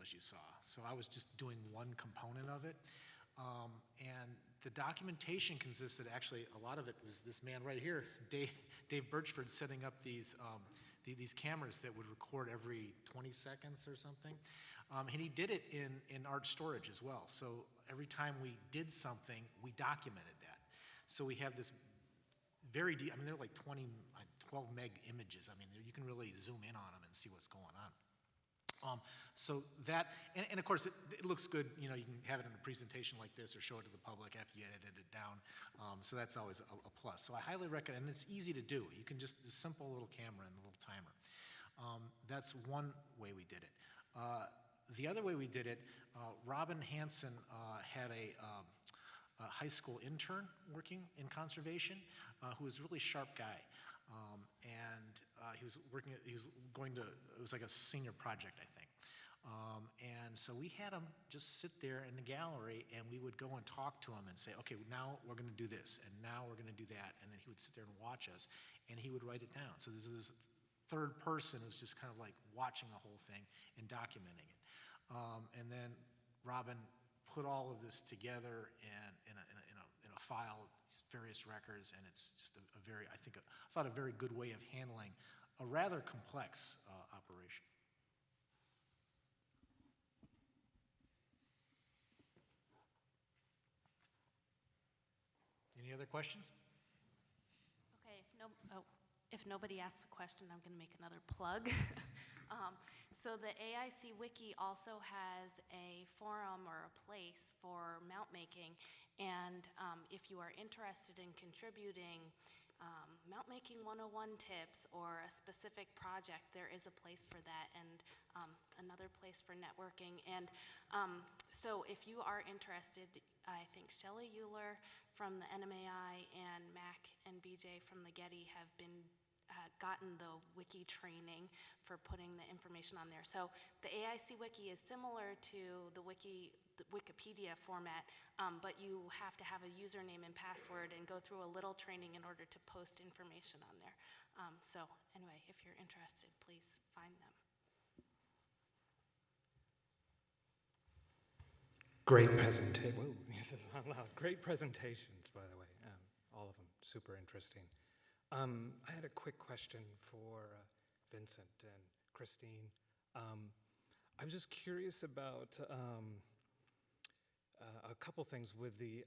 as you saw. So I was just doing one component of it. And the documentation consisted, actually, a lot of it was this man right here, Dave Birchford, setting up these cameras that would record every 20 seconds or something. And he did it in art storage as well. So every time we did something, we documented that. So we have this very deep, I mean, they're like 12 meg images. I mean, you can really zoom in on them and see what's going on. So that, and of course, it looks good. You know, you can have it in a presentation like this or show it to the public after you edited it down. So that's always a plus. So I highly recommend, and it's easy to do. You can just, a simple little camera and a little timer. That's one way we did it. The other way we did it, Robin Hansen had a high school intern working in conservation who was a really sharp guy. He was going to, it was like a senior project, I think. And so we had him just sit there in the gallery, and we would go and talk to him and say, okay, now we're going to do this, and now we're going to do that. And then he would sit there and watch us, and he would write it down. So this is this third person who's just kind of like watching the whole thing and documenting it. And then Robin put all of this together in a file, these various records, and it's just a very, I thought a very good way of handling a rather complex operation. Any other questions? Okay, if nobody asks a question, I'm going to make another plug. So the AIC Wiki also has a forum or a place for mount making, and if you are interested in contributing mount making 101 tips or a specific project, there is a place for that, and another place for networking. And so if you are interested, I think Shelley Euler from the NMAI and Mac and BJ from the Getty have gotten the wiki training for putting the information on there. So the AIC Wiki is similar to the Wikipedia format, but you have to have a username and password and go through a little training in order to post information on there. So anyway, if you're interested, please find them. Great presentation. Whoa, this is not loud. Great presentations, by the way. All of them super interesting. I had a quick question for Vincent and Christine. I was just curious about a couple things with the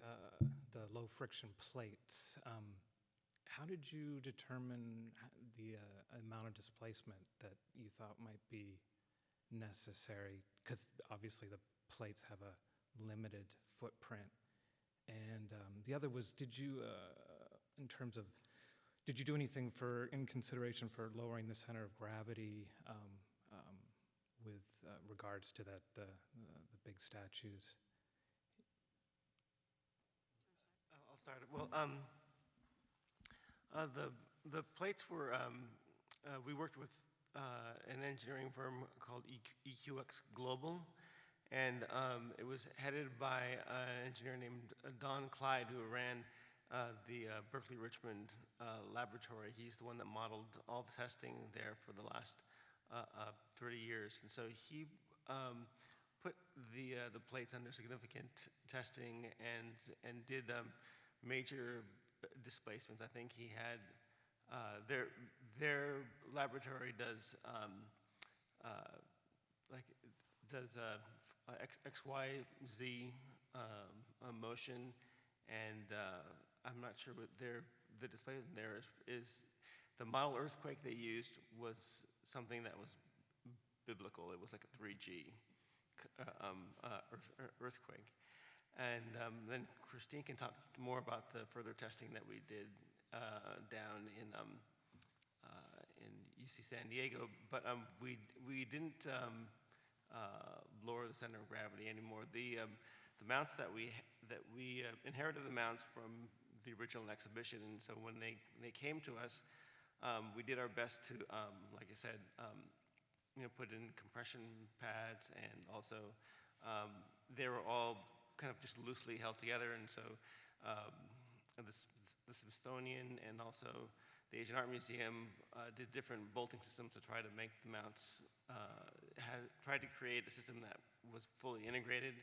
low friction plates. How did you determine the amount of displacement that you thought might be necessary? Because obviously the plates have a limited footprint. And the other was, did you, did you do anything in consideration for lowering the center of gravity with regards to that the big statues? I'll start. Well, the plates were, we worked with an engineering firm called EQX Global, and it was headed by an engineer named Don Clyde, who ran the Berkeley Richmond laboratory. He's the one that modeled all the testing there for the last 30 years. And so he put the plates under significant testing and did major displacements. I think he had, their laboratory does XYZ motion, and I'm not sure what the displacement there is. The model earthquake they used was something that was biblical. It was like a 3G earthquake. And then Christine can talk more about the further testing that we did down in UC San Diego, but we didn't lower the center of gravity anymore. The mounts that we inherited the mounts from the original exhibition, and so when they came to us, we did our best to, like I said, put in compression pads, and also they were all kind of just loosely held together, and so the Smithsonian and also the Asian Art Museum did different bolting systems to try to make the mounts had tried to create a system that was fully integrated,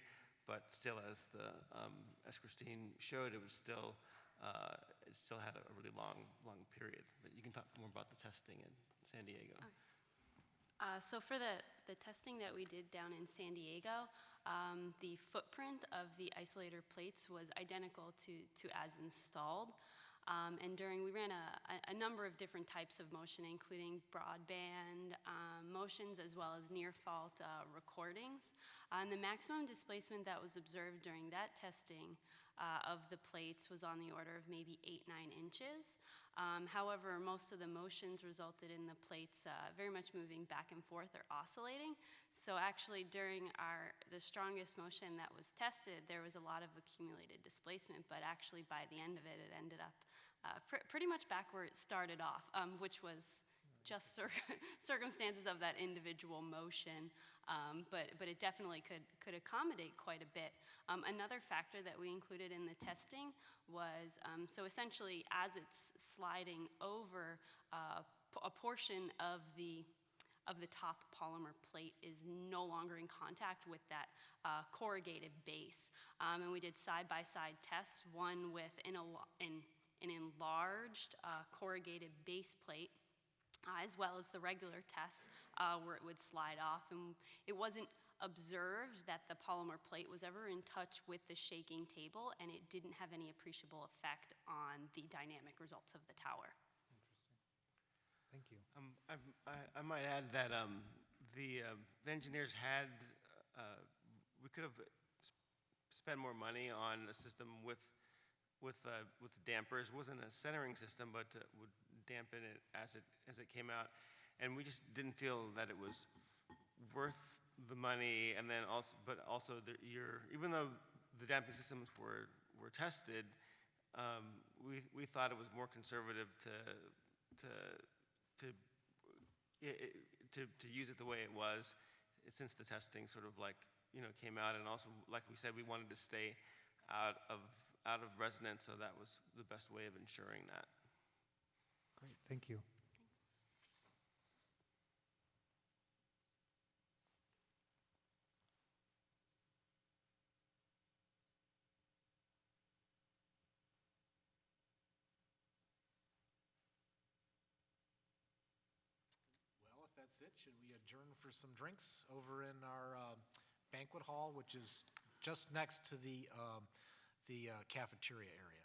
but still, as Christine showed, it still had a really long period. But you can talk more about the testing in San Diego. So for the testing that we did down in San Diego, the footprint of the isolator plates was identical to as installed. And we ran a number of different types of motion, including broadband motions as well as near-fault recordings. And the maximum displacement that was observed during that testing of the plates was on the order of maybe 8-9 inches. However, most of the motions resulted in the plates very much moving back and forth or oscillating. So actually during the strongest motion that was tested, there was a lot of accumulated displacement, but actually by the end of it, it ended up pretty much back where it started off, which was just circumstances of that individual motion, but it definitely could accommodate quite a bit. Another factor that we included in the testing was, so essentially as it's sliding over, a portion of the top polymer plate is no longer in contact with that corrugated base. And we did side-by-side tests, one with an enlarged corrugated base plate, as well as the regular tests where it would slide off. And it wasn't observed that the polymer plate was ever in touch with the shaking table, and it didn't have any appreciable effect on the dynamic results of the tower. Thank you. I might add that the engineers had, we could have spent more money on a system with dampers. It wasn't a centering system, but would dampen it as it came out. And we just didn't feel that it was worth the money. And then also, even though the damping systems were tested, we thought it was more conservative to use it the way it was, since the testing sort of came out. And also, like we said, we wanted to stay out of residence, so that was the best way of ensuring that. Great, thank you. Well, if that's it, should we adjourn for some drinks over in our banquet hall, which is just next to the cafeteria area?